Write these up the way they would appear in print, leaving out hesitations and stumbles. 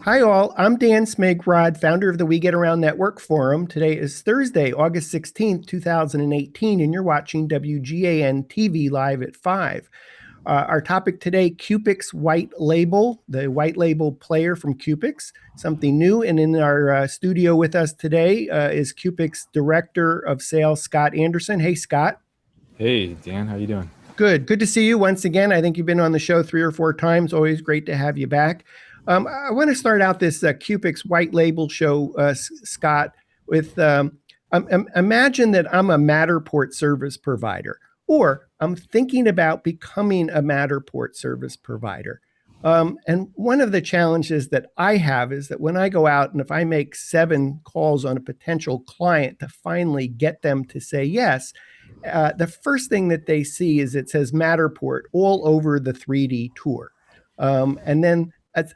Hi all, I'm Dan Smigrod, founder of the We Get Around Network Forum. Today is Thursday, August 16th, 2018, and you're watching WGAN TV live at 5. Our topic today, CUPIX White Label, the white label player from CUPIX, something new. And in our studio with us today is CUPIX Director of Sales, Scott Anderson. Hey, Scott. Hey, Dan, how you doing? Good to see you once again. I think you've been on the show 3 or 4 times. Always great to have you back. I want to start out this CUPIX White Label show, Scott, with imagine that I'm a Matterport service provider, or I'm thinking about becoming a Matterport service provider. And one of the challenges that I have is that when I go out and if I make 7 calls on a potential client to finally get them to say yes, the first thing that they see is it says Matterport all over the 3D tour. And then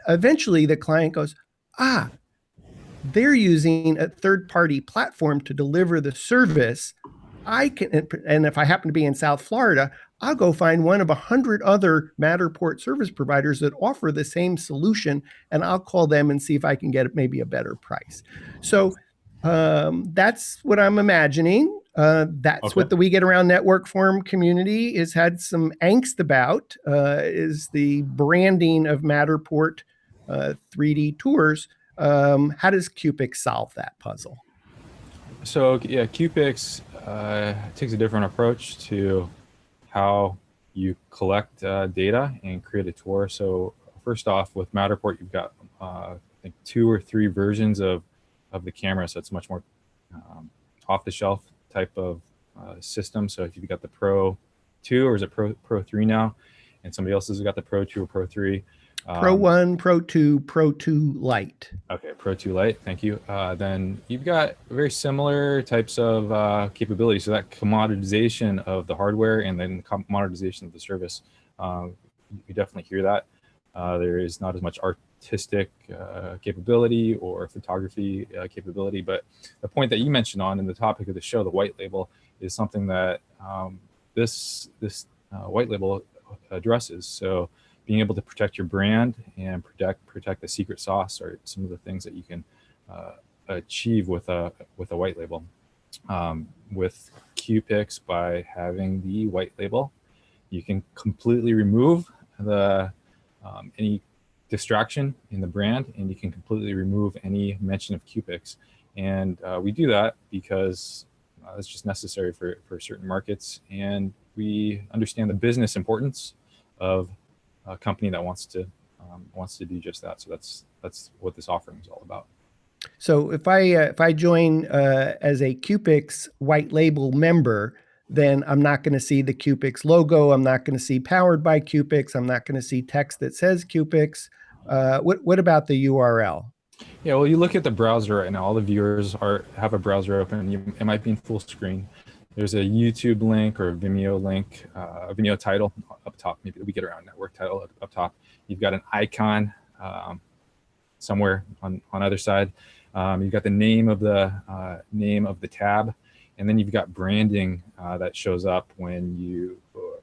eventually the client goes, they're using a third-party platform to deliver the service. And if I happen to be in South Florida, I'll go find one of 100 other Matterport service providers that offer the same solution, and I'll call them and see if I can get maybe a better price. So that's what I'm imagining. That's what the We Get Around Network Forum community has had some angst about, is the branding of Matterport 3D tours. How does CUPIX solve that puzzle? So yeah, CUPIX takes a different approach to how you collect data and create a tour. So first off, with Matterport, you've got I think 2 or 3 versions of the camera, so it's much more off-the-shelf type of system. So if you've got the Pro 2, or is it Pro 3 now, and somebody else has got the Pro 2 or Pro 3. Pro 1, Pro 2, Pro 2 Lite. Okay, Pro 2 Lite, thank you. Then you've got very similar types of capabilities. So that commoditization of the hardware and then commoditization of the service, you definitely hear that. There is not as much artistic capability or photography capability, but the point that you mentioned on in the topic of the show, the white label, is something that this white label addresses. So being able to protect your brand and protect the secret sauce are some of the things that you can achieve with a white label. With CUPIX, by having the white label, you can completely remove the any distraction in the brand, and you can completely remove any mention of CUPIX. And we do that because it's just necessary for certain markets, and we understand the business importance of a company that wants to do just that. So that's what this offering is all about. So if I join as a CUPIX white label member, then I'm not going to see the CUPIX logo. I'm not going to see powered by CUPIX. I'm not going to see text that says CUPIX. What about the URL? Yeah, well, you look at the browser right now. All the viewers have a browser open. It might be in full screen. There's a YouTube link or a Vimeo link, a Vimeo title up top, maybe the We Get Around Network title up top. You've got an icon somewhere on either side. You've got the name of the tab, and then you've got branding that shows up when you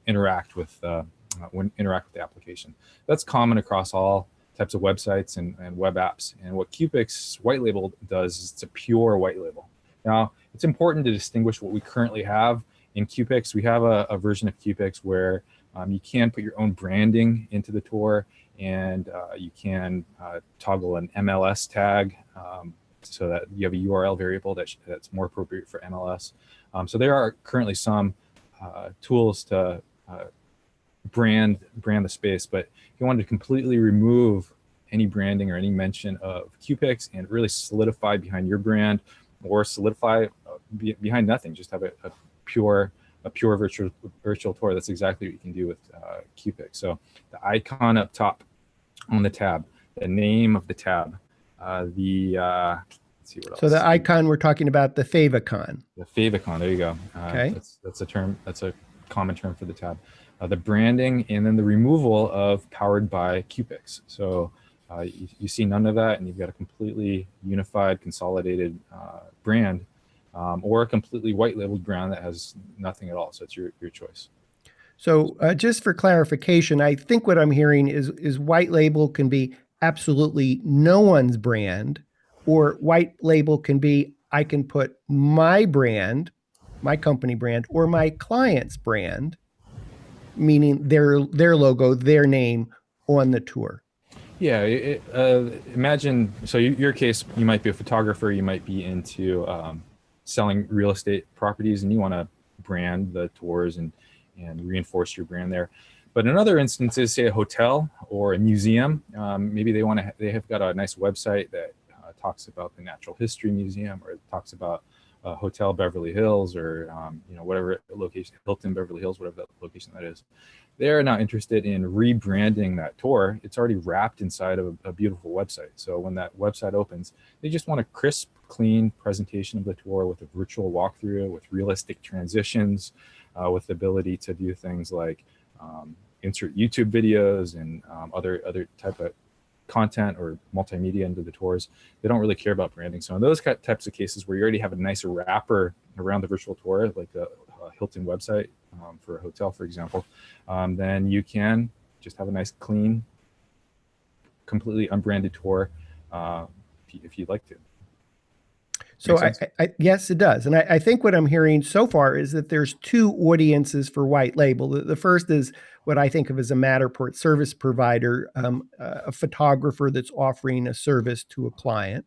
interact with the application. That's common across all types of websites and web apps. And what CUPIX white label does is it's a pure white label. Now, it's important to distinguish what we currently have in CUPIX. We have a version of CUPIX where you can put your own branding into the tour, and you can toggle an MLS tag so that you have a URL variable that's more appropriate for MLS. So there are currently some tools to brand the space, but if you wanted to completely remove any branding or any mention of CUPIX and really solidify behind your brand, or solidify behind nothing, just have a pure virtual tour. That's exactly what you can do with CUPIX. So the icon up top on the tab, the name of the tab, let's see what else. So the icon, we're talking about the favicon. The favicon, there you go. Okay. That's a term. That's a common term for the tab. The branding, and then the removal of powered by CUPIX. So you see none of that, and you've got a completely unified, consolidated brand, or a completely white labeled brand that has nothing at all. So it's your choice. So just for clarification, I think what I'm hearing is white label can be absolutely no one's brand, or white label can be I can put my brand, my company brand, or my client's brand, meaning their logo, their name on the tour. Yeah, imagine, so your case, you might be a photographer, you might be into selling real estate properties, and you want to brand the tours and reinforce your brand there. But in other instances, say a hotel or a museum, maybe they have got a nice website that talks about the Natural History Museum, or it talks about Hotel Beverly Hills, or whatever location, Hilton Beverly Hills, whatever that location that is. They're not interested in rebranding that tour. It's already wrapped inside of a beautiful website. So when that website opens, they just want a crisp, clean presentation of the tour with a virtual walkthrough, with realistic transitions, with the ability to do things like insert YouTube videos and other type of content or multimedia into the tours. They don't really care about branding. So in those types of cases where you already have a nice wrapper around the virtual tour, like a Hilton website for a hotel, for example, then you can just have a nice, clean, completely unbranded tour if you'd like to. So yes, it does. And I think what I'm hearing so far is that there's two audiences for white label. The first is what I think of as a Matterport service provider, a photographer that's offering a service to a client.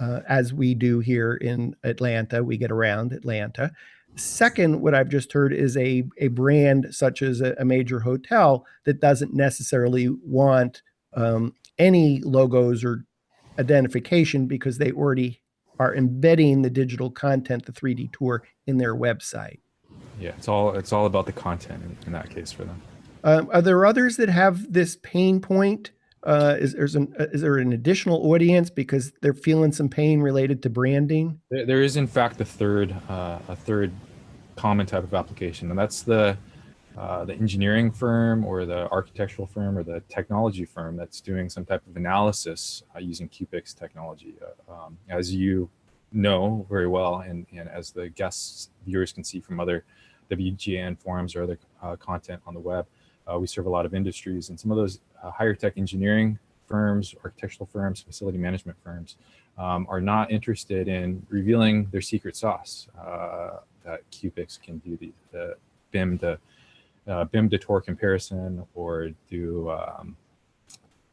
As we do here in Atlanta, we get around Atlanta. Second, what I've just heard is a brand such as a major hotel that doesn't necessarily want any logos or identification because they already are embedding the digital content, the 3D tour, in their website. Yeah, it's all about the content in that case for them. Are there others that have this pain point? Is there an additional audience because they're feeling some pain related to branding? There is, in fact, a third common type of application, and that's the engineering firm or the architectural firm or the technology firm that's doing some type of analysis using CUPIX technology. As you know very well, and as the guests, viewers can see from other WGAN forums or other content on the web, we serve a lot of industries, and some of those higher tech engineering firms, architectural firms, facility management firms are not interested in revealing their secret sauce. That CUPIX can do the BIM to tour comparison, or do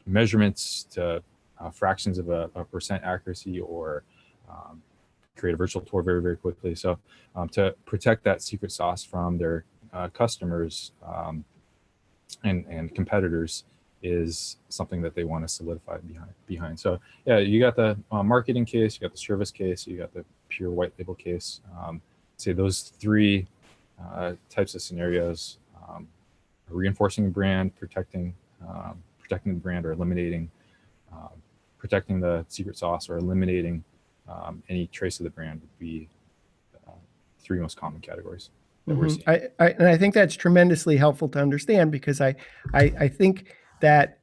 measurements to fractions of a percent accuracy, or create a virtual tour very, very quickly. So to protect that secret sauce from their customers and competitors is something that they want to solidify behind. So yeah, you got the marketing case, you got the service case, you got the pure white label case. Say those three types of scenarios: reinforcing the brand, protecting the brand, or eliminating, protecting the secret sauce, or eliminating any trace of the brand would be three most common categories that we're seeing. And I think that's tremendously helpful to understand, because I think that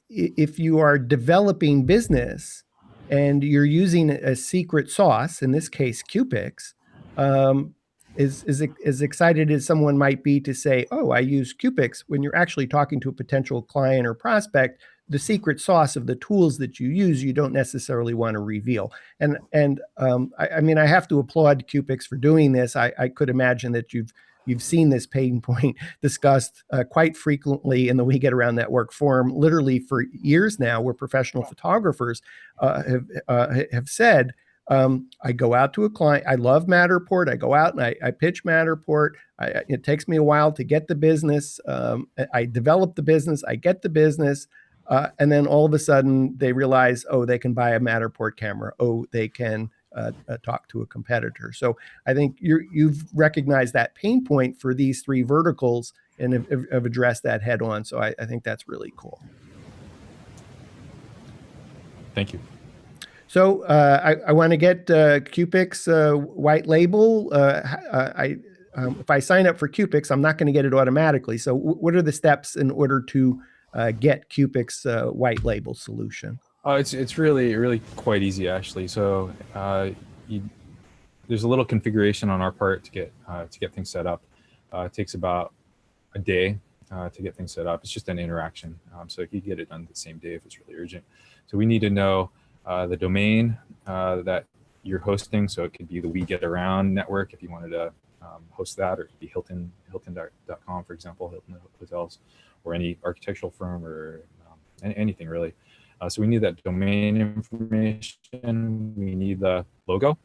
if you are developing business and you're using a secret sauce, in this case CUPIX, as excited as someone might be to say, "Oh, I use CUPIX," when you're actually talking to a potential client or prospect, the secret sauce of the tools that you use, you don't necessarily want to reveal. And I mean, I have to applaud CUPIX for doing this. I could imagine that you've seen this pain point discussed quite frequently in the We Get Around Network forum, literally for years now, where professional photographers have said, I go out to a client. I love Matterport. I go out and I pitch Matterport. It takes me a while to get the business. I develop the business. I get the business. And then all of a sudden they realize, oh, they can buy a Matterport camera. Oh, they can talk to a competitor. So I think you've recognized that pain point for these three verticals and have addressed that head on. So I think that's really cool. Thank you. So I want to get CUPIX white label. If I sign up for CUPIX, I'm not going to get it automatically. So what are the steps in order to get CUPIX white label solution? It's really quite easy, actually. So there's a little configuration on our part to get things set up. It takes about a day to get things set up. It's just an interaction. So you can get it done the same day if it's really urgent. So we need to know the domain that you're hosting. So it could be the We Get Around network if you wanted to host that, or it could be Hilton.com, for example, Hilton Hotels, or any architectural firm, or anything really. So we need that domain information. We need the logo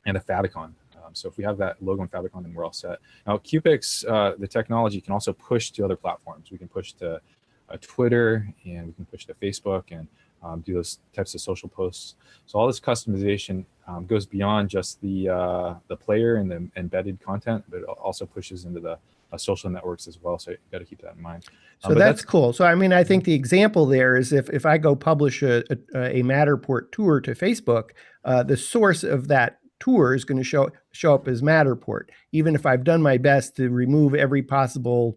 and a favicon. So if we have that logo and favicon, then we're all set. Now, CUPIX, the technology can also push to other platforms. We can push to Twitter, and we can push to Facebook, and do those types of social posts. So all this customization goes beyond just the player and the embedded content, but it also pushes into the social networks as well. So you got to keep that in mind. So that's cool. So I mean, I think the example there is if I go publish a Matterport tour to Facebook, the source of that tour is going to show up as Matterport, even if I've done my best to remove every possible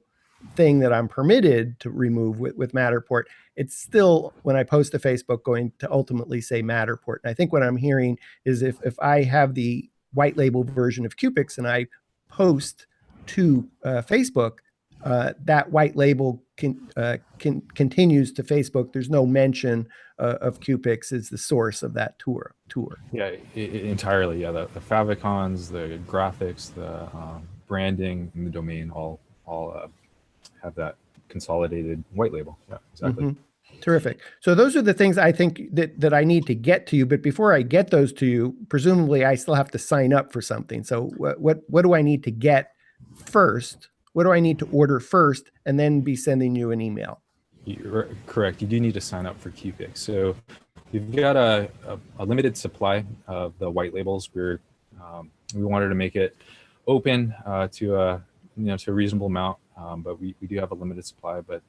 thing that I'm permitted to remove with Matterport. It's still, when I post to Facebook, going to ultimately say Matterport. And I think what I'm hearing is if I have the white label version of CUPIX and I post to Facebook, that white label continues to Facebook. There's no mention of CUPIX as the source of that tour. Yeah, entirely. Yeah, the favicons, the graphics, the branding, and the domain all have that consolidated white label. Yeah, exactly. Mm-hmm. Terrific. So those are the things I think that I need to get to you. But before I get those to you, presumably I still have to sign up for something. So what do I need to get first? What do I need to order first, and then be sending you an email? You're correct. You do need to sign up for CUPIX. So we've got a limited supply of the white labels. We wanted to make it open to a reasonable amount, but we do have a limited supply. But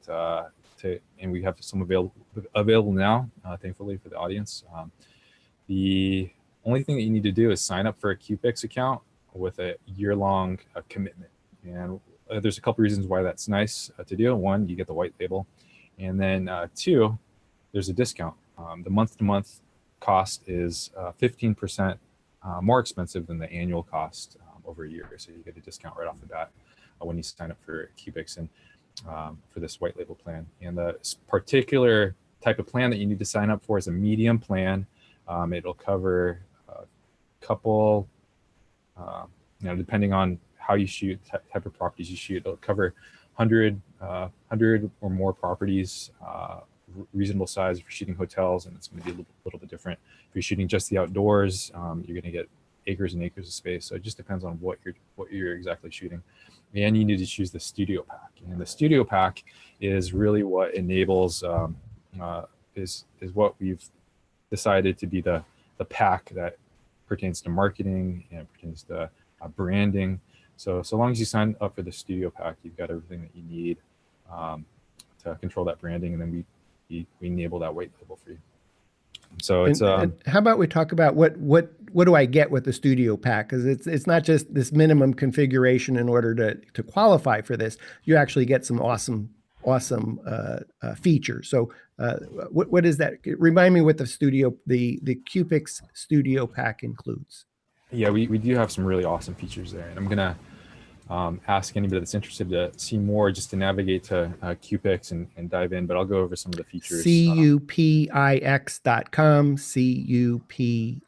and we have some available now, thankfully for the audience. The only thing that you need to do is sign up for a CUPIX account with a year-long commitment. And there's a couple reasons why that's nice to do. One, you get the white label, and then two, there's a discount. The month-to-month cost is 15% more expensive than the annual cost over a year. So you get a discount right off the bat when you sign up for CUPIX and for this white label plan. And the particular type of plan that you need to sign up for is a medium plan. It'll cover a couple, depending on how you shoot, type of properties you shoot, it'll cover 100 or more properties, reasonable size if you're shooting hotels, and it's going to be a little bit different. If you're shooting just the outdoors, you're going to get acres and acres of space. So it just depends on what you're exactly shooting. And you need to choose the studio pack. And the studio pack is really what enables, is what we've decided to be the pack that pertains to marketing and pertains to branding. So long as you sign up for the studio pack, you've got everything that you need to control that branding, and then we enable that white label for you. So it's and how about we talk about what do I get with the studio pack? Because it's not just this minimum configuration in order to qualify for this. You actually get some awesome features. So what is that? Remind me what the CUPIX studio pack includes. Yeah, we do have some really awesome features there, and I'm gonna ask anybody that's interested to see more just to navigate to CUPIX and dive in, but I'll go over some of the features. CUPIX.com, CUPIX.com.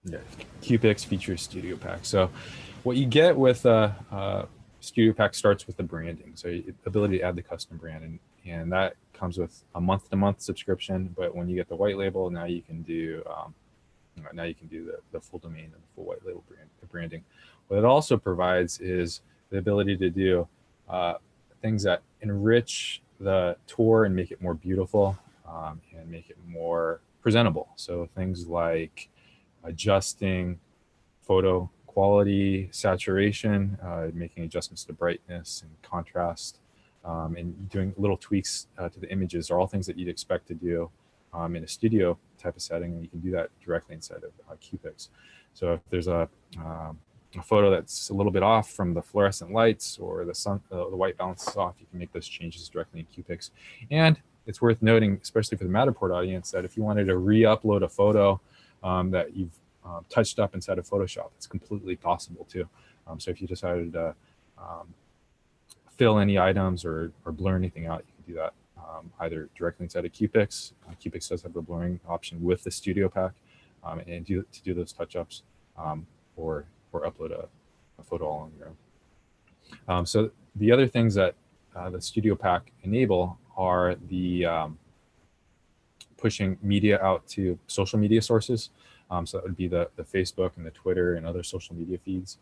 Yeah, CUPIX features studio pack. So what you get with studio pack starts with the branding. So the ability to add the custom brand, and that comes with a month-to-month subscription. But when you get the white label, now you can do the full domain and the full white label branding. What it also provides is the ability to do things that enrich the tour and make it more beautiful and make it more presentable. So things like adjusting photo quality, saturation, making adjustments to brightness and contrast, and doing little tweaks to the images are all things that you'd expect to do in a studio type of setting, and you can do that directly inside of CUPIX. So if there's a photo that's a little bit off from the fluorescent lights or the white balance is off, you can make those changes directly in CUPIX. And it's worth noting, especially for the Matterport audience, that if you wanted to re-upload a photo that you've touched up inside of Photoshop, it's completely possible too. So if you decided to fill any items or blur anything out, you can do that either directly inside of CUPIX. CUPIX does have the blurring option with the Studio Pack, and to do those touch-ups, or upload a photo all on your own. So the other things that the Studio Pack enable are the pushing media out to social media sources. So that would be the Facebook and the Twitter and other social media feeds.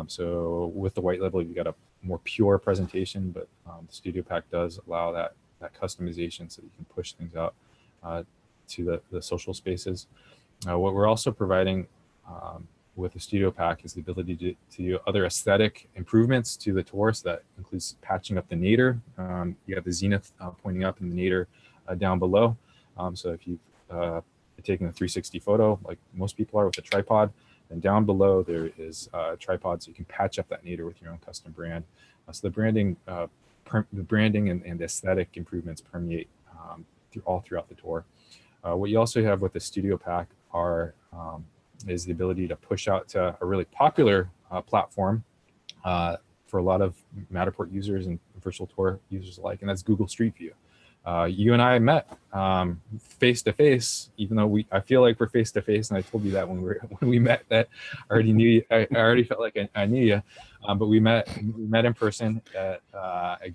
So with the white label, you got a more pure presentation, but the Studio Pack does allow that customization so that you can push things out to the social spaces. What we're also providing with the Studio Pack is the ability to do other aesthetic improvements to the tour. So that includes patching up the nadir. You have the zenith pointing up and the nadir down below. So if you've taken a 360 photo, like most people are with a tripod, then down below there is a tripod, so you can patch up that nadir with your own custom brand. So the branding and the aesthetic improvements permeate all throughout the tour. What you also have with the Studio Pack is the ability to push out to a really popular platform for a lot of Matterport users and virtual tour users alike, and that's Google Street View. You and I met face to face, even though I feel like we're face to face, and I told you that when we met, that I already knew you. I already felt like I knew you, but we met in person at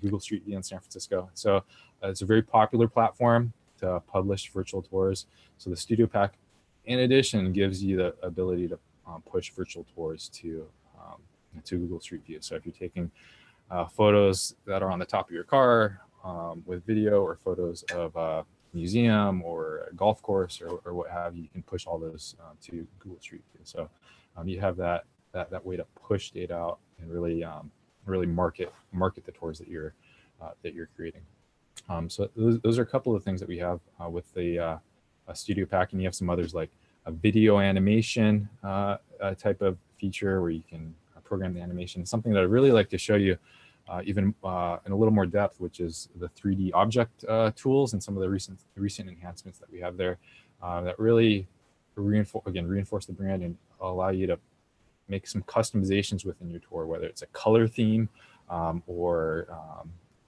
Google Street View in San Francisco. So it's a very popular platform to publish virtual tours. So the Studio Pack, in addition, gives you the ability to push virtual tours to Google Street View. So if you're taking photos that are on the top of your car with video, or photos of a museum or a golf course or what have you, you can push all those to Google Street View. So you have that way to push data out and really market the tours that you're creating. So those are a couple of things that we have with the Studio Pack, and you have some others like a video animation type of feature where you can program the animation. Something that I'd really like to show you even in a little more depth, which is the 3D object tools and some of the recent enhancements that we have there that really reinforce the brand and allow you to make some customizations within your tour, whether it's a color theme or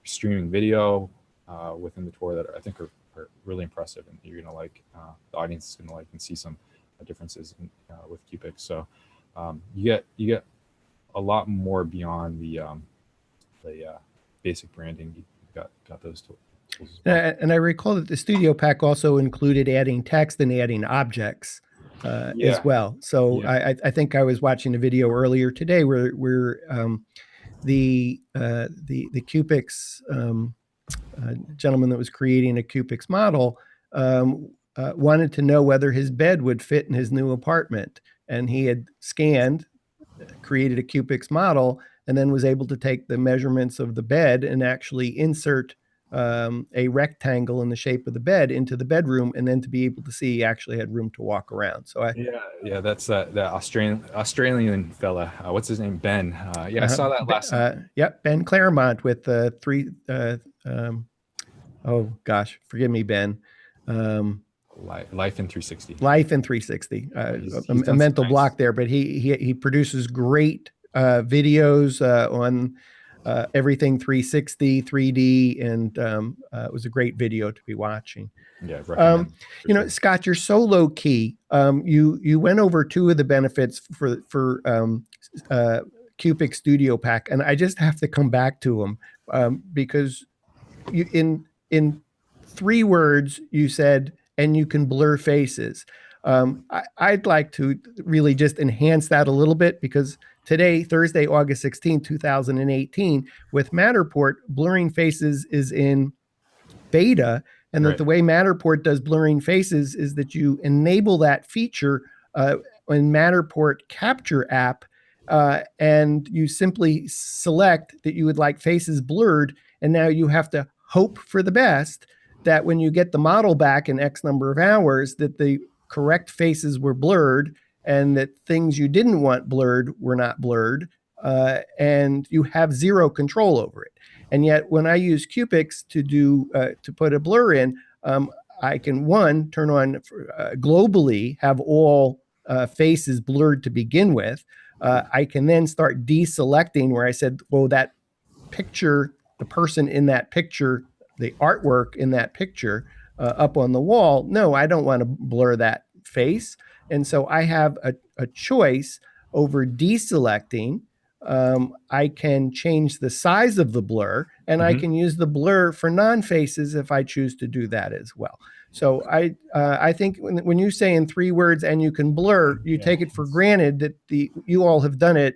streaming video within the tour that I think are really impressive, and you're gonna like. The audience is gonna like and see some differences with CUPIX. So you get a lot more beyond the basic branding. You've got those tools as well. And I recall that the Studio Pack also included adding text and adding objects as well. So yeah. I think I was watching a video earlier today where the CUPIX gentleman that was creating a CUPIX model wanted to know whether his bed would fit in his new apartment, and he had created a CUPIX model, and then was able to take the measurements of the bed and actually insert a rectangle in the shape of the bed into the bedroom, and then to be able to see he actually had room to walk around. So that's the Australian fella. What's his name? Ben. I saw that last night. Yep, Ben Claremont with oh gosh, forgive me, Ben. Life in 360. Life in 360. A mental block there, but he produces great videos on everything 360, 3D, and it was a great video to be watching. Yeah, recommend. Sure. Scott, you're so low key. You went over two of the benefits for CUPIX Studio Pack, and I just have to come back to them because you in 3 words you said, and you can blur faces. I'd like to really just enhance that a little bit, because today, Thursday, August 16, 2018, with Matterport, blurring faces is in beta, and that the way Matterport does blurring faces is that you enable that feature in Matterport Capture app, and you simply select that you would like faces blurred, and now you have to hope for the best that when you get the model back in X number of hours, that the correct faces were blurred, and that things you didn't want blurred were not blurred, and you have zero control over it. And yet, when I use CUPIX to put a blur in, I can turn on globally, have all faces blurred to begin with. I can then start deselecting where I said, well, that picture, the person in that picture, the artwork in that picture up on the wall. No, I don't want to blur that face. And so I have a choice over deselecting. I can change the size of the blur, and I can use the blur for non-faces if I choose to do that as well. So I think when you say in 3 words and you can blur, you take it for granted that you all have done it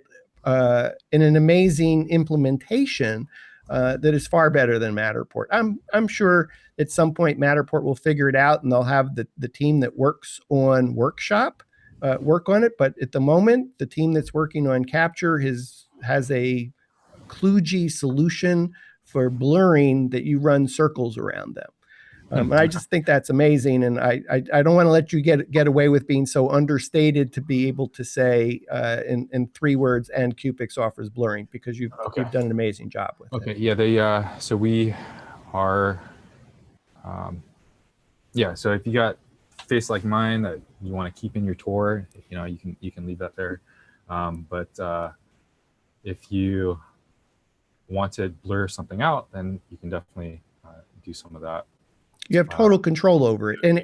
in an amazing implementation that is far better than Matterport. I'm sure at some point Matterport will figure it out, and they'll have the team that works on Workshop work on it. But at the moment, the team that's working on Capture has a kludgy solution for blurring that you run circles around them. And I just think that's amazing. And I don't want to let you get away with being so understated to be able to say in 3 words, and CUPIX offers blurring, because you've done an amazing job with it. Okay, yeah, so we are, so if you got a face like mine that you want to keep in your tour, you can leave that there. But if you want to blur something out, then you can definitely do some of that. You have total control over it, and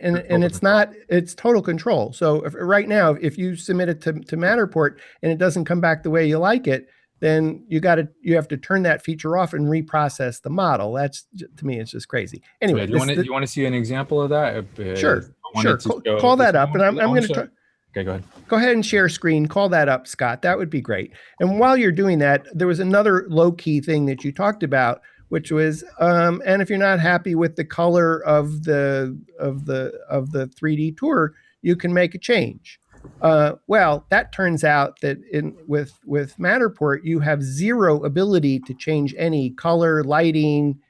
it's total control. So right now, if you submit it to Matterport and it doesn't come back the way you like it, then you have to turn that feature off and reprocess the model. That's, to me, it's just crazy. Anyway, do you want to see an example of that? Sure. Call that up, and I'm going to try. Okay, go ahead. Go ahead and share screen. Call that up, Scott. That would be great. And while you're doing that, there was another low-key thing that you talked about, which was, and if you're not happy with the color of the 3D tour, you can make a change. Well, that turns out that with Matterport, you have zero ability to change any color, lighting,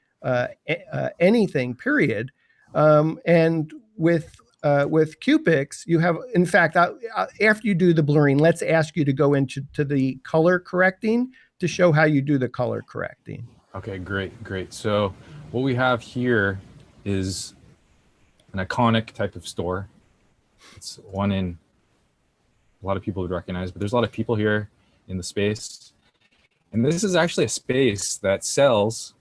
anything, period. And with CUPIX, you have, in fact, after you do the blurring, let's ask you to go into the color correcting to show how you do the color correcting. Okay, great. So what we have here is an iconic type of store. It's one in a lot of people would recognize, but there's a lot of people here in the space. And this is actually a space that sells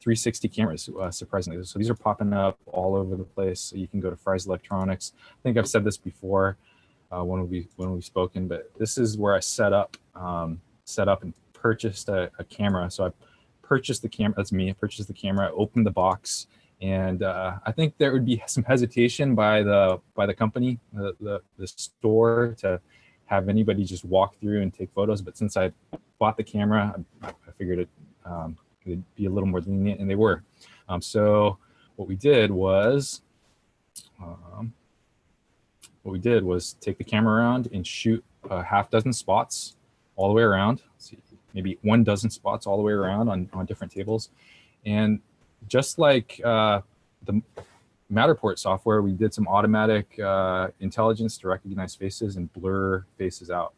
360 cameras, surprisingly. So these are popping up all over the place. So you can go to Fry's Electronics. I think I've said this before when we've spoken, but this is where I set up and purchased a camera. So I purchased the camera. That's me. I purchased the camera, opened the box, and I think there would be some hesitation by the company, the store, to have anybody just walk through and take photos. But since I bought the camera, I figured it'd be a little more lenient, and they were. So what we did was take the camera around and shoot a half dozen spots all the way around. Let's see, maybe 12 spots all the way around on different tables. And just like the Matterport software, we did some automatic intelligence to recognize faces and blur faces out.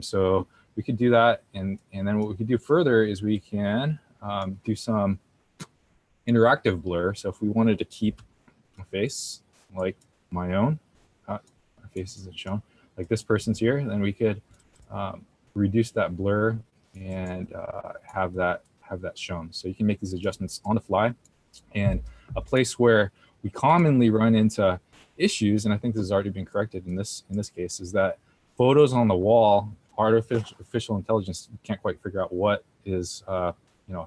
So we could do that. And then what we could do further is we can do some interactive blur. So if we wanted to keep a face like my own, my face isn't shown, like this person's here, then we could reduce that blur and have that shown. So you can make these adjustments on the fly. And a place where we commonly run into issues, and I think this has already been corrected in this case, is that photos on the wall, artificial intelligence can't quite figure out what is a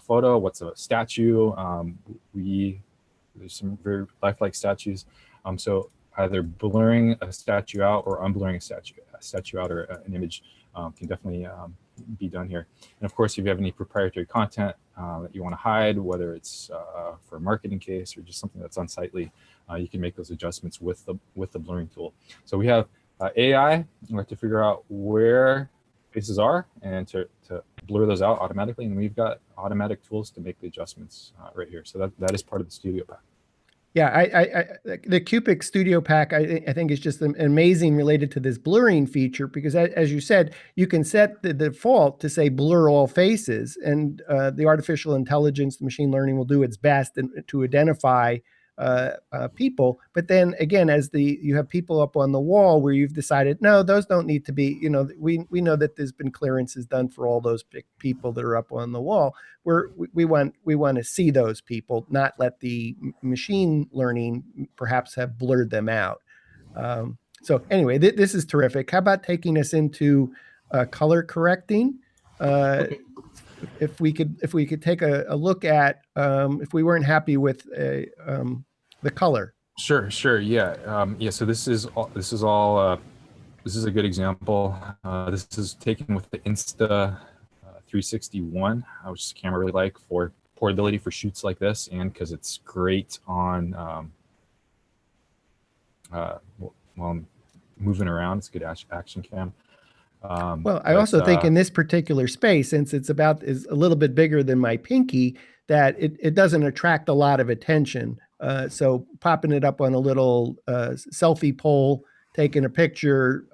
photo, what's a statue. There's some very lifelike statues. So either blurring a statue out or unblurring a statue out, or an image can definitely be done here. And of course, if you have any proprietary content that you want to hide, whether it's for a marketing case or just something that's unsightly, you can make those adjustments with the blurring tool. So we have AI to figure out where faces are and to blur those out automatically, and we've got automatic tools to make the adjustments right here. So that is part of the Studio Pack. Yeah, the CUPIX Studio Pack, I think is just amazing related to this blurring feature, because as you said, you can set the default to say blur all faces, and the artificial intelligence, the machine learning, will do its best to identify people. But then again, as you have people up on the wall where you've decided, no, those don't need to be, we know that there's been clearances done for all those big people that are up on the wall. We want to see those people, not let the machine learning perhaps have blurred them out. So anyway, this is terrific. How about taking us into color correcting? Okay. If we could take a look at if we weren't happy with the color. Sure. Yeah. So this is a good example. This is taken with the Insta 361, which is a camera I really like for portability for shoots like this, and because it's great on while moving around. It's a good action cam. Well, I also think in this particular space, since it's is a little bit bigger than my pinky, that it doesn't attract a lot of attention. So popping it up on a little selfie pole, taking a picture,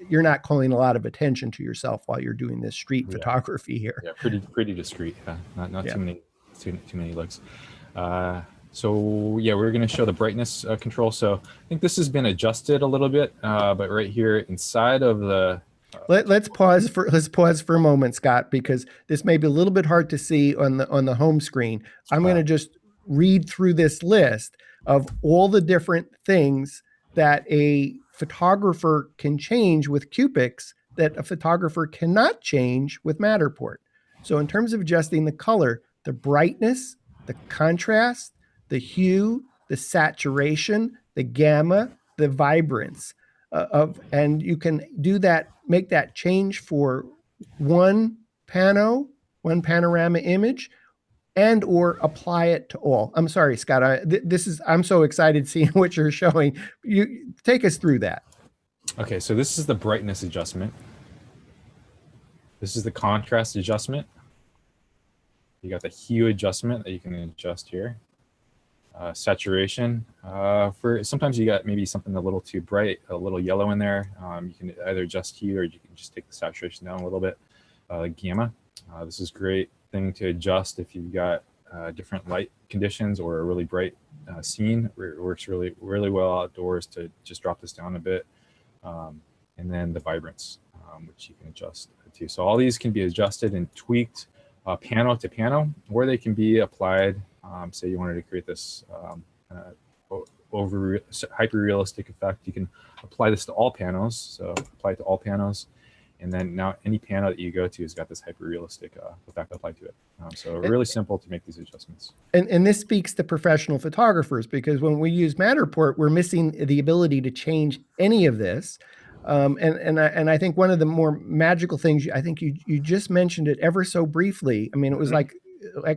you're not calling a lot of attention to yourself while you're doing this street photography here. Yeah, pretty discreet. Yeah, not too many looks. So yeah, we're going to show the brightness control. So I think this has been adjusted a little bit, but right here inside of the let's pause for a moment, Scott, because this may be a little bit hard to see on the home screen. I'm going to just read through this list of all the different things that a photographer can change with CUPIX that a photographer cannot change with Matterport. So in terms of adjusting the color, the brightness, the contrast, the hue, the saturation, the gamma, the vibrance and you can do that, make that change for one panorama image, and or apply it to all. I'm sorry, Scott. I'm so excited seeing what you're showing. You take us through that. Okay, so this is the brightness adjustment. This is the contrast adjustment. You got the hue adjustment that you can adjust here. Saturation. For sometimes you got maybe something a little too bright, a little yellow in there. You can either adjust hue or you can just take the saturation down a little bit. Gamma. This is a great thing to adjust if you've got different light conditions or a really bright scene. It works really well outdoors to just drop this down a bit. And then the vibrance, which you can adjust to. So all these can be adjusted and tweaked panel to panel, or they can be applied. Say you wanted to create this hyper-realistic effect, you can apply this to all panels. So apply it to all panels, and then now any panel that you go to has got this hyper-realistic effect applied to it. So really simple to make these adjustments. And this speaks to professional photographers, because when we use Matterport, we're missing the ability to change any of this. And I think one of the more magical things, I think you just mentioned it ever so briefly. I mean, it was like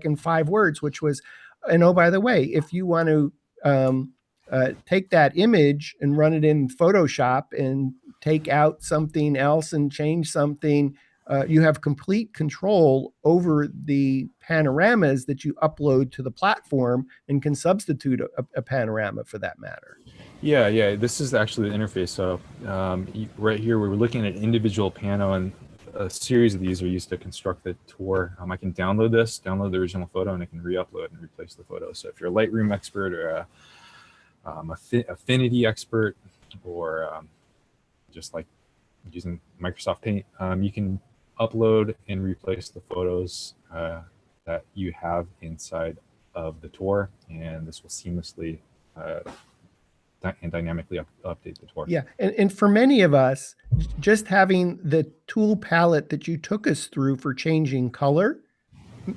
in 5 words, which was, and oh, by the way, if you want to take that image and run it in Photoshop and take out something else and change something, you have complete control over the panoramas that you upload to the platform and can substitute a panorama for that matter. Yeah. This is actually the interface. So right here, we're looking at an individual panel, and a series of these are used to construct the tour. I can download the original photo, and I can re-upload and replace the photo. So if you're a Lightroom expert or Affinity expert, or just like using Microsoft Paint, you can upload and replace the photos that you have inside of the tour, and this will seamlessly and dynamically update the tour. Yeah, and for many of us, just having the tool palette that you took us through for changing color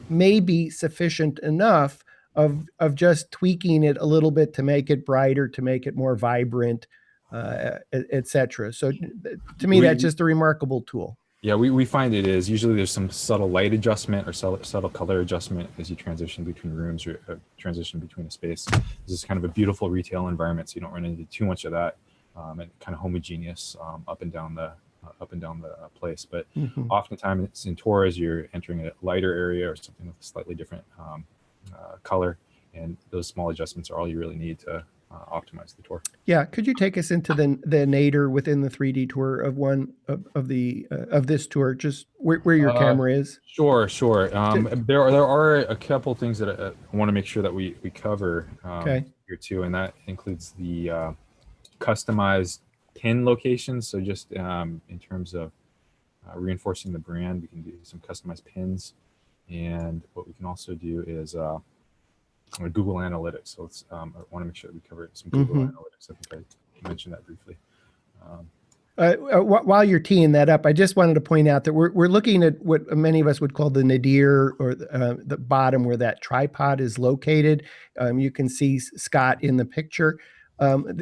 may be sufficient enough of just tweaking it a little bit to make it brighter, to make it more vibrant, etc. So to me, that's just a remarkable tool. Yeah, we find it is. Usually there's some subtle light adjustment or subtle color adjustment as you transition between rooms or transition between a space. This is kind of a beautiful retail environment, so you don't run into too much of that, and kind of homogeneous up and down the place. But oftentimes it's in tours, you're entering a lighter area or something with a slightly different color, and those small adjustments are all you really need to optimize the tour. Yeah, could you take us into the nadir within the 3D tour of one of this tour, just where your camera is? Sure. There are a couple things that I want to make sure that we cover Okay. here too, and that includes the customized pin locations. So just in terms of reinforcing the brand, we can do some customized pins, and what we can also do is Google Analytics. So let's I want to make sure that we cover some Google Analytics. I think I mentioned that briefly. While you're teeing that up, I just wanted to point out that we're looking at what many of us would call the nadir, or the bottom where that tripod is located. You can see Scott in the picture.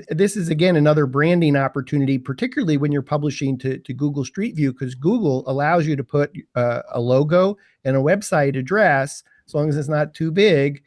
This is, again, another branding opportunity, particularly when you're publishing to Google Street View, because Google allows you to put a logo and a website address, as long as it's not too big,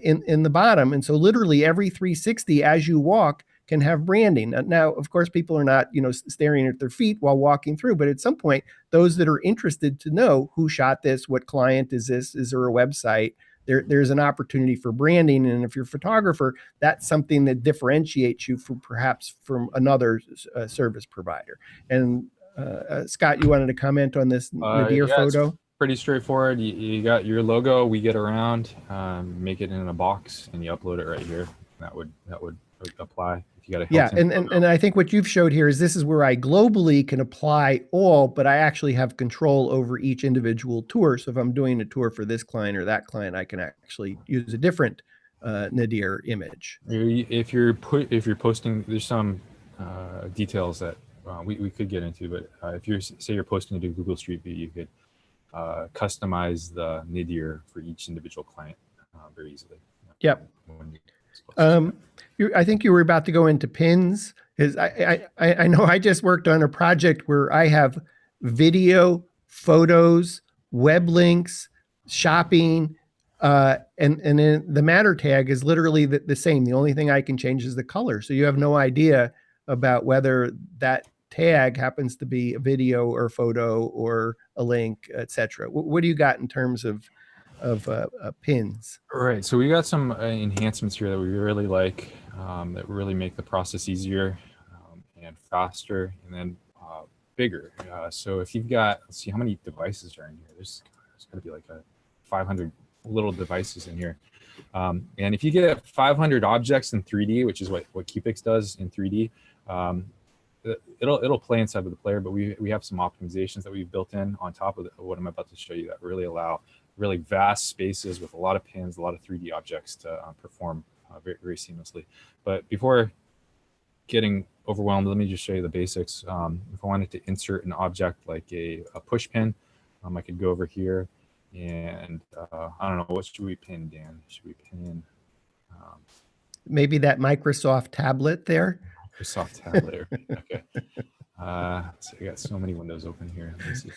in the bottom. And so literally every 360 as you walk can have branding. Now, of course, people are not, staring at their feet while walking through, but at some point, those that are interested to know who shot this, what client is this, is there a website, there's an opportunity for branding. And if you're a photographer, that's something that differentiates you from another service provider. And Scott, you wanted to comment on this nadir photo? It's pretty straightforward. You got your logo, we get around, make it in a box, and you upload it right here. That would apply. If you got a and I think what you've showed here is this is where I globally can apply all, but I actually have control over each individual tour. So if I'm doing a tour for this client or that client, I can actually use a different nadir image. If you're posting, there's some details that we could get into, but if you're posting to Google Street View, you could customize the nadir for each individual client very easily. Yep. I think you were about to go into pins. I know I just worked on a project where I have video, photos, web links, shopping, and then the matter tag is literally the same. The only thing I can change is the color. So you have no idea about whether that tag happens to be a video or photo or a link, etc. What do you got in terms of pins? Right. So we got some enhancements here that we really like, that really make the process easier and faster, and then bigger. So if you've got, let's see how many devices are in here. There's got to be like 500 little devices in here. And if you get 500 objects in 3D, which is what CUPIX does in 3D, it'll play inside of the player, but we have some optimizations that we've built in on top of what I'm about to show you that really allow really vast spaces with a lot of pins, a lot of 3D objects to perform very, very seamlessly. But before getting overwhelmed, let me just show you the basics. If I wanted to insert an object like a push pin, I could go over here and I don't know, what should we pin, Dan? Should we pin? Maybe that Microsoft tablet there? Microsoft tablet. Okay. So I got so many windows open here. Let me see.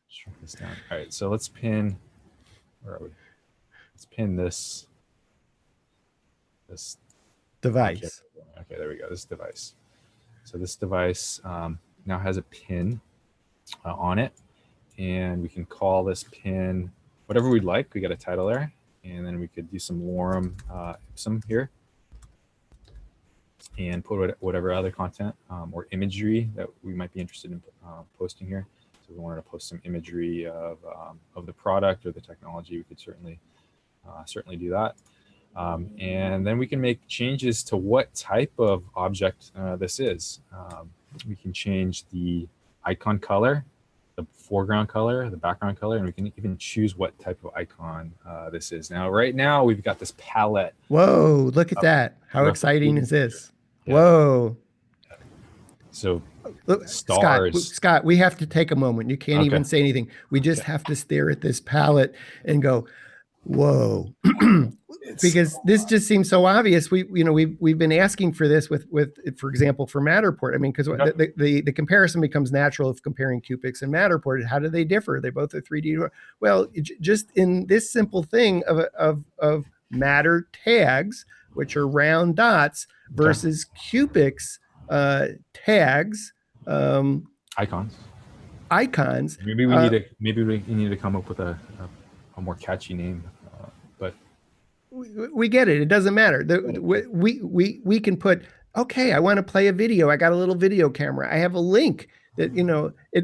Shrink this down. All right, so let's pin. Where are we? Let's pin this device. Okay, there we go. This device. So this device now has a pin on it, and we can call this pin whatever we'd like. We got a title there, and then we could do some lorem ipsum here, and put whatever other content or imagery that we might be interested in posting here. So if we wanted to post some imagery of the product or the technology, we could certainly do that. And then we can make changes to what type of object this is. We can change the icon color, the foreground color, the background color, and we can even choose what type of icon this is. Now, right now, we've got this palette. Whoa, look at that. How exciting is this? Yeah. Whoa. So look, Scott, we have to take a moment. You can't even say anything. We just have to stare at this palette and go, whoa. Because this just seems so obvious. We've been asking for this with for example, for Matterport. I mean, because the comparison becomes natural of comparing CUPIX and Matterport. How do they differ? They both are 3D. Well, just in this simple thing of Matter tags, which are round dots, versus CUPIX tags, icons. Maybe we need to come up with a more catchy name. we get it. It doesn't matter. We can put, okay, I want to play a video. I got a little video camera. I have a link that,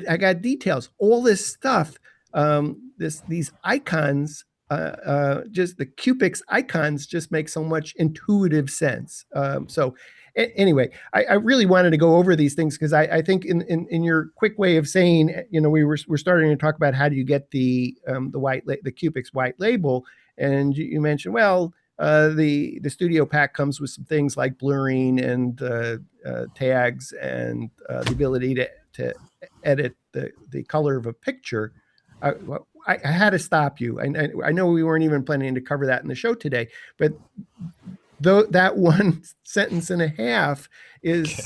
I got details, all this stuff. These icons, just the CUPIX icons just make so much intuitive sense. Anyway, I really wanted to go over these things because I think in your quick way of saying, we're starting to talk about how do you get the CUPIX white label, and you mentioned, well, the studio pack comes with some things like blurring and tags and the ability to edit the color of a picture. I had to stop you. I know we weren't even planning to cover that in the show today, but though that one sentence and a half is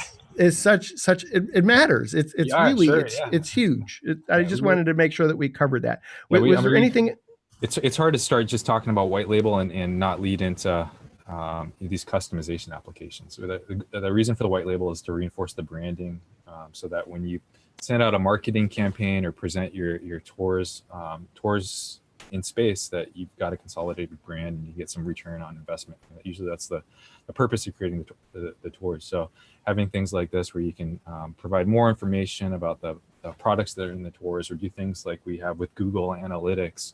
such it matters. It's really sure, it's huge. I just wanted to make sure that we covered that. Was there anything? It's hard to start just talking about white label and not lead into these customization applications. So the reason for the white label is to reinforce the branding, so that when you send out a marketing campaign or present your tours in space, that you've got a consolidated brand and you get some return on investment. Usually that's the purpose of creating the tours. So having things like this where you can provide more information about the products that are in the tours, or do things like we have with Google Analytics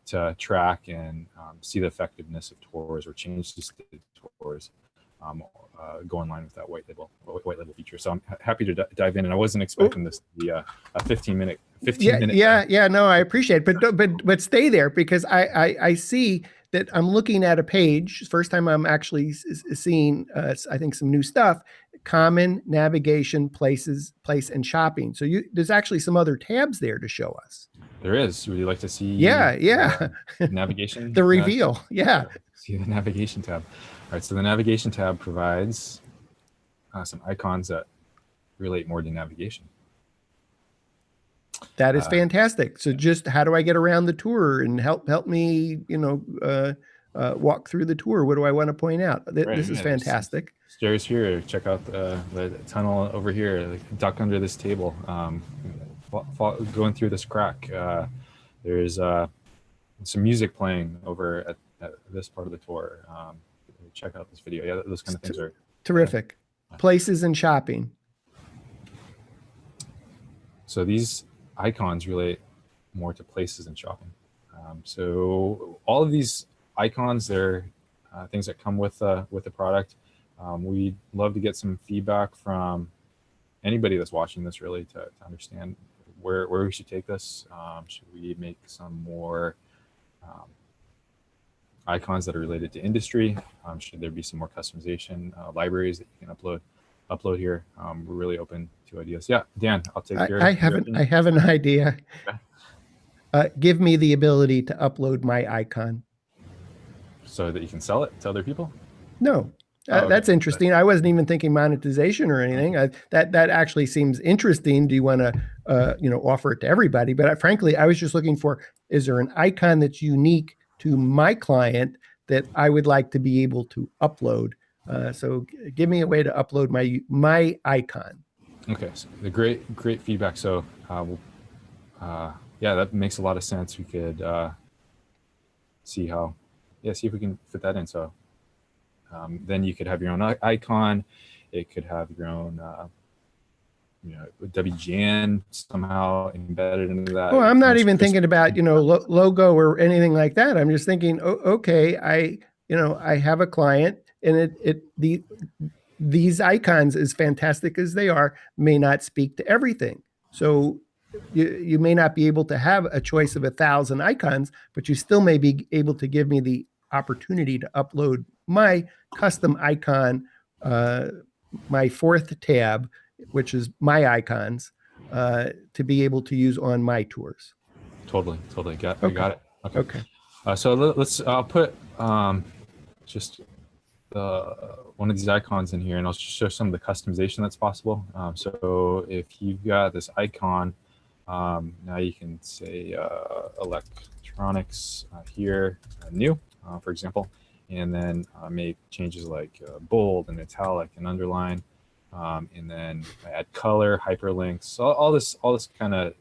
to track and see the effectiveness of tours or change the tours, go in line with that white label feature. So I'm happy to dive in, and I wasn't expecting this to be a 15 minute. No, I appreciate it, but stay there, because I see that I'm looking at a page. First time I'm actually seeing, I think, some new stuff. Common, navigation, place and shopping. So there's actually some other tabs there to show us. There is. Would you like to see? Yeah. Navigation. The reveal. Yeah. See the navigation tab. All right. So the navigation tab provides some icons that relate more to navigation. That is fantastic. So just how do I get around the tour and help me, walk through the tour? What do I want to point out? This is fantastic. Stairs here. Check out the tunnel over here. Duck under this table. Going through this crack. There's some music playing over at this part of the tour. Check out this video. Yeah, those kind of things are terrific. Places and shopping. So these icons relate more to places and shopping. So all of these icons, they're things that come with the product. We'd love to get some feedback from anybody that's watching this, really, to understand where we should take this. Should we make some more icons that are related to industry? Should there be some more customization libraries that you can upload here? We're really open to ideas. Yeah, Dan, I'll take your. I have an idea. Okay. Give me the ability to upload my icon so that you can sell it to other people. No. Okay. That's interesting. I wasn't even thinking monetization or anything. That actually seems interesting. Do you want to, offer it to everybody? But frankly, I was just looking for, is there an icon that's unique to my client that I would like to be able to upload? So give me a way to upload my icon. Okay, so the great feedback. So yeah, that makes a lot of sense. We could see if we can fit that in. So then you could have your own icon. It could have your own WGAN somehow embedded into that. Well, I'm not even thinking about logo or anything like that. I'm just thinking, okay, I have a client, and these icons, as fantastic as they are, may not speak to everything. So you may not be able to have a choice of 1,000 icons, but you still may be able to give me the opportunity to upload my custom icon, my fourth tab, which is my icons, to be able to use on my tours. Totally. Got it. Okay. So I'll put just one of these icons in here, and I'll just show some of the customization that's possible. So if you've got this icon, now you can say electronics here, new, for example, and then make changes like bold and italic and underline, and then add color, hyperlinks, all these kind of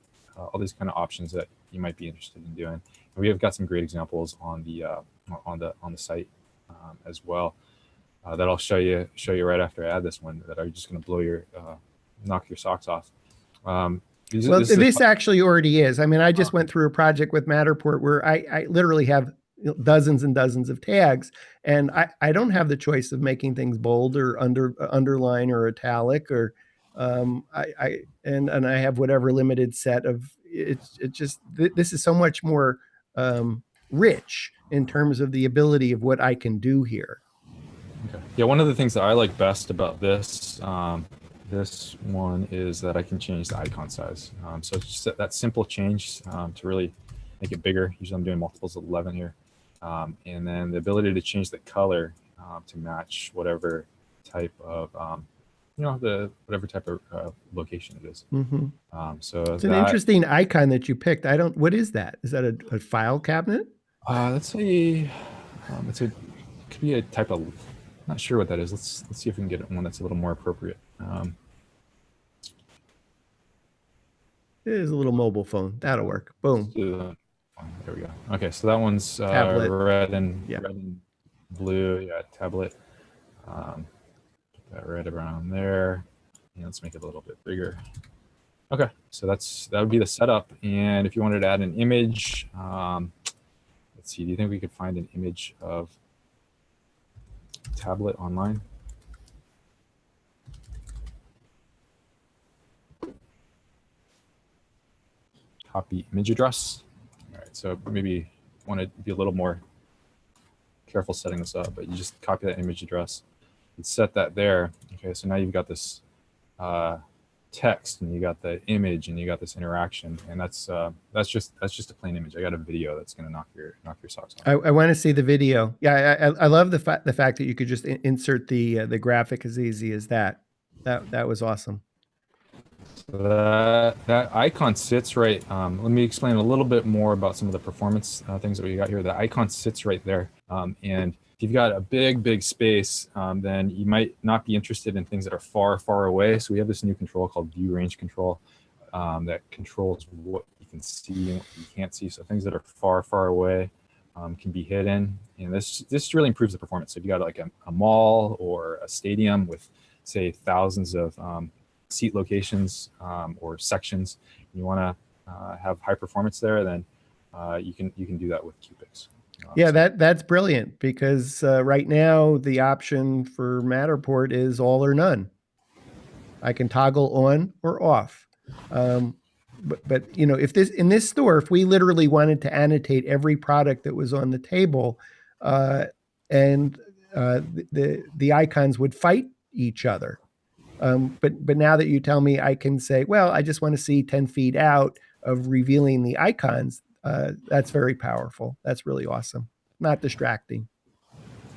options that you might be interested in doing. And we have got some great examples on the site as well. That I'll show you right after I add this one, that are just going to blow your knock your socks off. Well, this actually already is. I mean, I just went through a project with Matterport where I literally have dozens and dozens of tags, and I don't have the choice of making things bold or underline or italic, or I have whatever limited set of this is so much more rich in terms of the ability of what I can do here. Okay. Yeah, one of the things that I like best about this this one is that I can change the icon size. So it's just that simple change to really make it bigger. Usually I'm doing multiples of 11 here. And then the ability to change the color to match whatever type of, whatever type of location it is. Mm-hmm. So it's an interesting icon that you picked. What is that? Is that a file cabinet? Let's say it could be a type of, not sure what that is. Let's see if we can get one that's a little more appropriate. It is a little mobile phone. That'll work. Boom. There we go. Okay, so that one's red and blue. Yeah, tablet. Put that red around there. And let's make it a little bit bigger. Okay, so that would be the setup. And if you wanted to add an image, let's see. Do you think we could find an image of tablet online? Copy image address. All right, so maybe want to be a little more careful setting this up, but you just copy that image address and set that there. Okay, so now you've got this text, and you got the image, and you got this interaction, and that's just a plain image. I got a video that's going to knock your socks off. I want to see the video. Yeah, I love the fact that you could just insert the graphic as easy as that. That was awesome. That icon sits right. Let me explain a little bit more about some of the performance things that we got here. The icon sits right there, and if you've got a big space, then you might not be interested in things that are far away. So we have this new control called view range control that controls what you can see and what you can't see. So things that are far away can be hidden, and this really improves the performance. So if you got like a mall or a stadium with, say, thousands of seat locations or sections, and you want to have high performance there, then you can do that with CUPIX. Yeah, that's brilliant, because right now the option for Matterport is all or none. I can toggle on or off. But if in this store, if we literally wanted to annotate every product that was on the table, and the icons would fight each other. But now that you tell me, I can say, well, I just want to see 10 feet out of revealing the icons. That's very powerful. That's really awesome. Not distracting.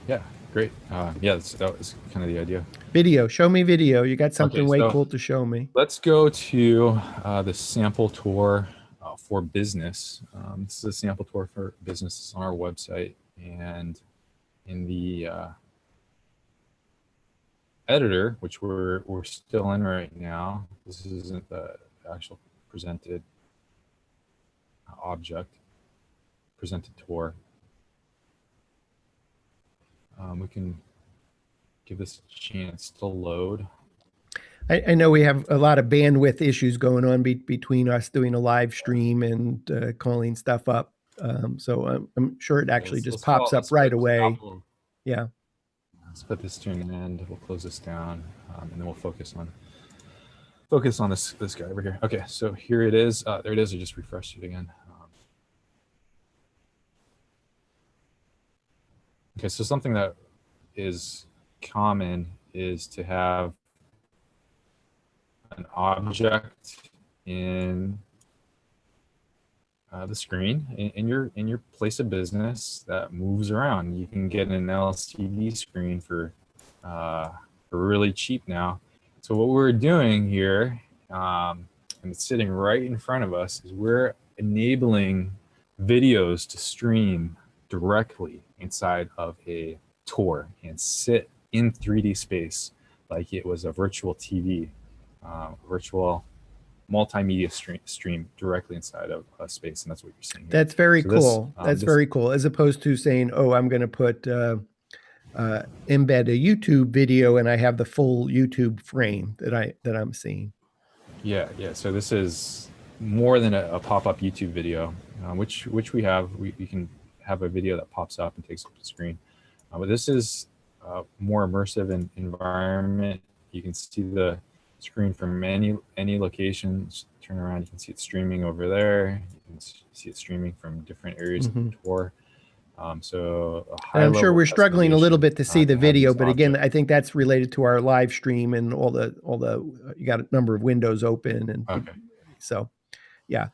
Yeah, great. Yeah, that was kind of the idea. Video. Show me video. You got something way cool to show me. Let's go to the sample tour for business. This is a sample tour for business on our website, and in the editor, which we're still in right now. This isn't the actual presented object, presented tour. We can give this a chance to load. I know we have a lot of bandwidth issues going on between us doing a live stream and calling stuff up. So I'm sure it actually just pops up right away. Yeah. Let's put this to an end. We'll close this down, and then we'll focus on this guy over here. Okay, so here it is. There it is. I just refreshed it again. Okay, so something that is common is to have an object in the screen in your place of business that moves around. You can get an LCD screen for really cheap now. So what we're doing here, and it's sitting right in front of us, is we're enabling videos to stream directly inside of a tour and sit in 3D space like it was a virtual TV, virtual multimedia stream directly inside of a space, and that's what you're seeing here. That's very cool. That's very cool, as opposed to saying, oh, I'm going to put embed a YouTube video, and I have the full YouTube frame that I'm seeing. Yeah, yeah. So this is more than a pop-up YouTube video, which we have. We can have a video that pops up and takes up the screen, but this is more immersive environment. You can see the screen from any location. Turn around, you can see it streaming over there. You can see it streaming from different areas of the tour. So a high And I'm sure we're struggling a little bit to see the video, but again, objects. I think that's related to our live stream and all the you got a number of windows open, and Okay. so yeah,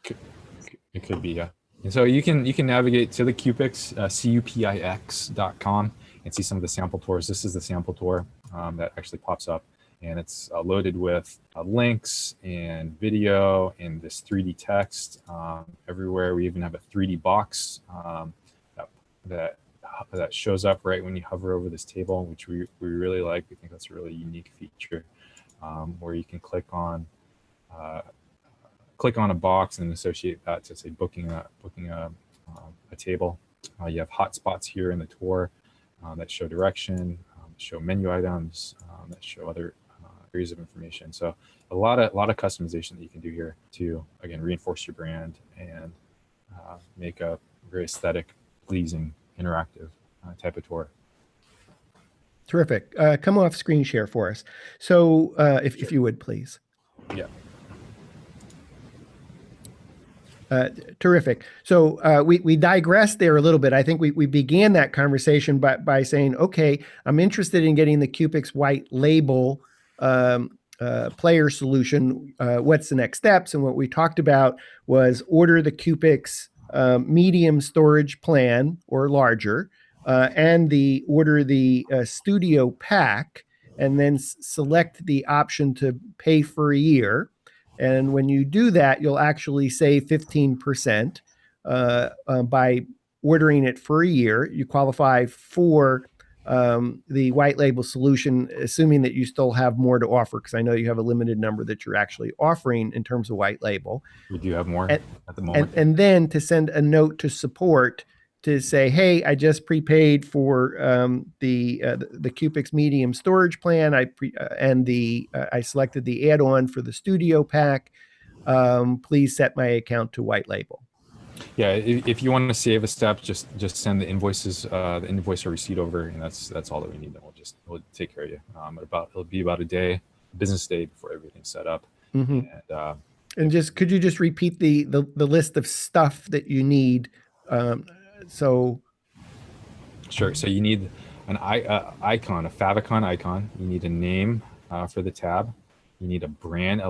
It could be, yeah. And so you can navigate to the CUPIX, CUPIX.com, and see some of the sample tours. This is the sample tour that actually pops up, and it's loaded with links and video and this 3D text everywhere. We even have a 3D box that shows up right when you hover over this table, which we really like. We think that's a really unique feature, where you can click on a box and associate that to, say, booking a table. You have hotspots here in the tour that show direction, show menu items, that show other areas of information. So a lot of customization that you can do here to, again, reinforce your brand and make a very aesthetic, pleasing, interactive type of tour. Terrific. Come off screen share for us. So if you would, please. Yeah. Terrific. So we digressed there a little bit. I think we began that conversation by saying, okay, I'm interested in getting the CUPIX white label player solution. What's the next steps? And what we talked about was order the CUPIX medium storage plan or larger, and order the studio pack, and then select the option to pay for a year. And when you do that, you'll actually save 15% by ordering it for a year. You qualify for the white label solution, assuming that you still have more to offer, because I know you have a limited number that you're actually offering in terms of white label. We do have more at the moment. And then to send a note to support to say, hey, I just prepaid for the CUPIX medium storage plan. I selected the add-on for the studio pack. Please set my account to white label. Yeah, if you want to save a step, just send the invoices, the invoice or receipt over, and that's all that we need. Then we'll take care of you. It'll be about a business day before everything's set up. Mm-hmm. And could you just repeat the list of stuff that you need? Sure. So you need an icon, a favicon icon. You need a name for the tab. You need a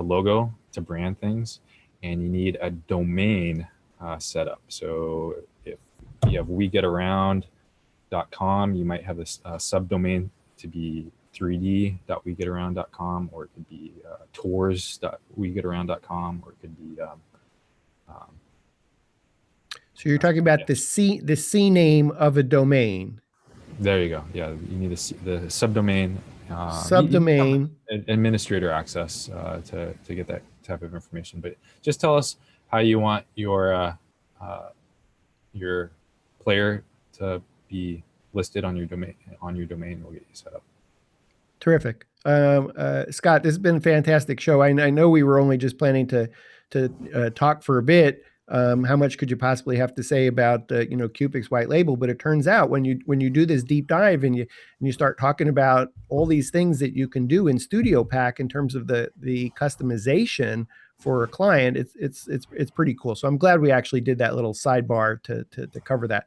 logo to brand things, and you need a domain setup. So if you have WeGetAround.com, you might have this subdomain to be 3d.wegetaround.com, or it could be tours.wegetaround.com, or it could be so you're talking about the C name of a domain. There you go. Yeah, you need the subdomain. Subdomain. Administrator access to get that type of information. But just tell us how you want your player to be listed on your domain. We'll get you set up. Terrific. Scott, this has been a fantastic show. I know we were only just planning to talk for a bit. How much could you possibly have to say about CUPIX white label? But it turns out when you do this deep dive and you start talking about all these things that you can do in Studio Pack in terms of the customization for a client, it's pretty cool. So I'm glad we actually did that little sidebar to cover that.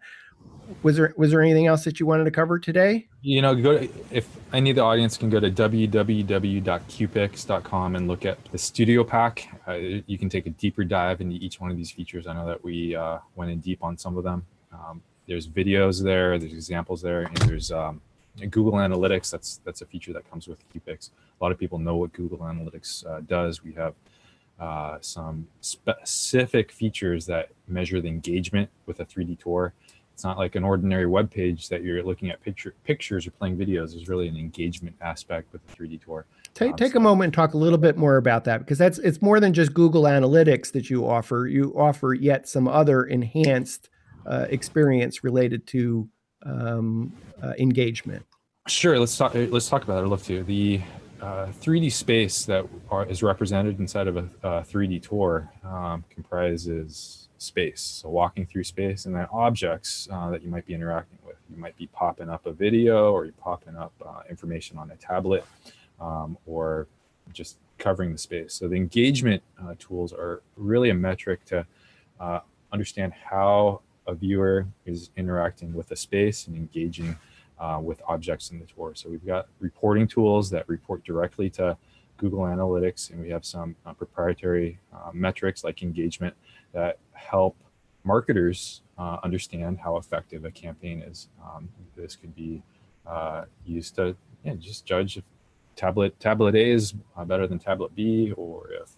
Was there anything else that you wanted to cover today? If any of the audience can go to www.cupix.com and look at the Studio Pack, you can take a deeper dive into each one of these features. I know that we went in deep on some of them. There's videos there, there's examples there, and there's Google Analytics. That's a feature that comes with CUPIX. A lot of people know what Google Analytics does. We have some specific features that measure the engagement with a 3D tour. It's not like an ordinary web page that you're looking at pictures or playing videos. There's really an engagement aspect with the 3D tour. Take a moment and talk a little bit more about that, because it's more than just Google Analytics that you offer. You offer yet some other enhanced experience related to engagement. Sure, let's talk about it. I'd love to. The 3D space that is represented inside of a 3D tour comprises space, so walking through space, and then objects that you might be interacting with. You might be popping up a video, or you're popping up information on a tablet, or just covering the space. So the engagement tools are really a metric to understand how a viewer is interacting with a space and engaging with objects in the tour. So we've got reporting tools that report directly to Google Analytics, and we have some proprietary metrics like engagement that help marketers understand how effective a campaign is. This could be used to just judge if tablet A is better than tablet B, or if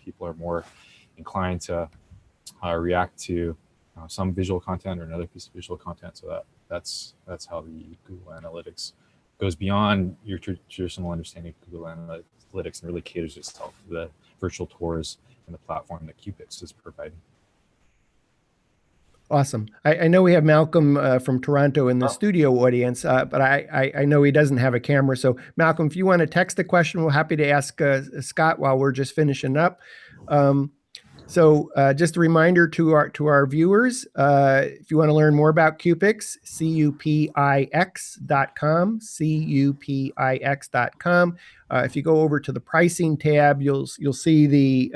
people are more inclined to react to some visual content or another piece of visual content. So that's how the Google Analytics goes beyond your traditional understanding of Google Analytics and really caters itself to the virtual tours and the platform that CUPIX is providing. Awesome. I know we have Malcolm from Toronto in the studio audience, but I know he doesn't have a camera. So Malcolm, if you want to text a question, we're happy to ask Scott while we're just finishing up. So just a reminder to our viewers, if you want to learn more about CUPIX, CUPIX.com, CUPIX.com. If you go over to the pricing tab, you'll see the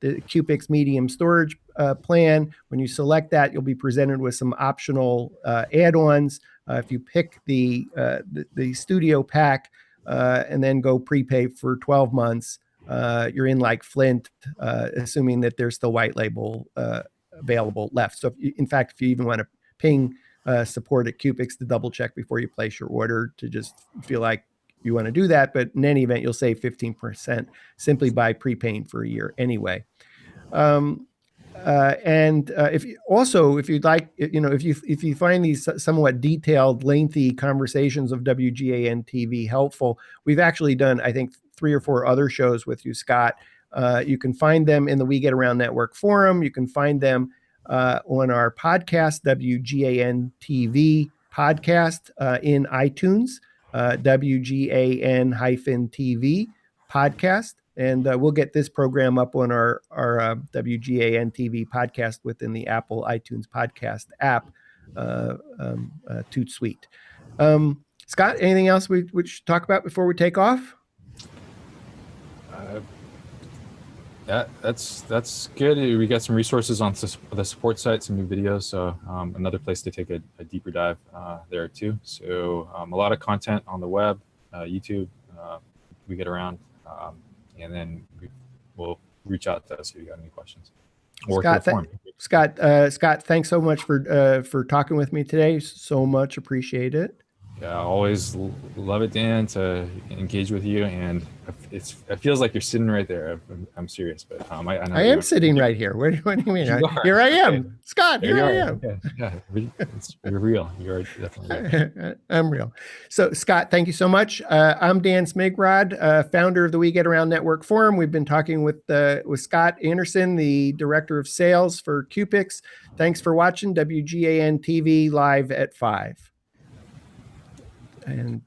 CUPIX medium storage plan. When you select that, you'll be presented with some optional add-ons. If you pick the studio pack and then go prepay for 12 months, you're in like Flint, assuming that there's still white label available left. So in fact, if you even want to ping support at CUPIX to double check before you place your order, to just feel like you want to do that. But in any event, you'll save 15% simply by prepaying for a year anyway. If you'd like, if you find these somewhat detailed, lengthy conversations of WGAN TV helpful, we've actually done, I think, 3 or 4 other shows with you, Scott. You can find them in the We Get Around Network forum. You can find them on our podcast, WGAN TV podcast in iTunes, WGAN-TV podcast. And we'll get this program up on our WGAN TV podcast within the Apple iTunes podcast app, toot sweet. Scott, anything else we should talk about before we take off? That's good. We got some resources on the support site, some new videos. So another place to take a deeper dive there too. So a lot of content on the web, YouTube, We Get Around. And then we'll reach out to us if you got any questions. Or Scott, thanks so much for talking with me today. So much appreciate it. Yeah, I always love it, Dan, to engage with you, and it feels like you're sitting right there. I'm serious, but I am sitting right here. What do you mean? Here I am, okay. Scott. Here I am. Yeah, you're real. You're definitely real. I'm real. So, Scott, thank you so much. I'm Dan Smigrod, founder of the We Get Around Network Forum. We've been talking with Scott Anderson, the director of sales for CUPIX. Thanks for watching WGAN TV live at 5. And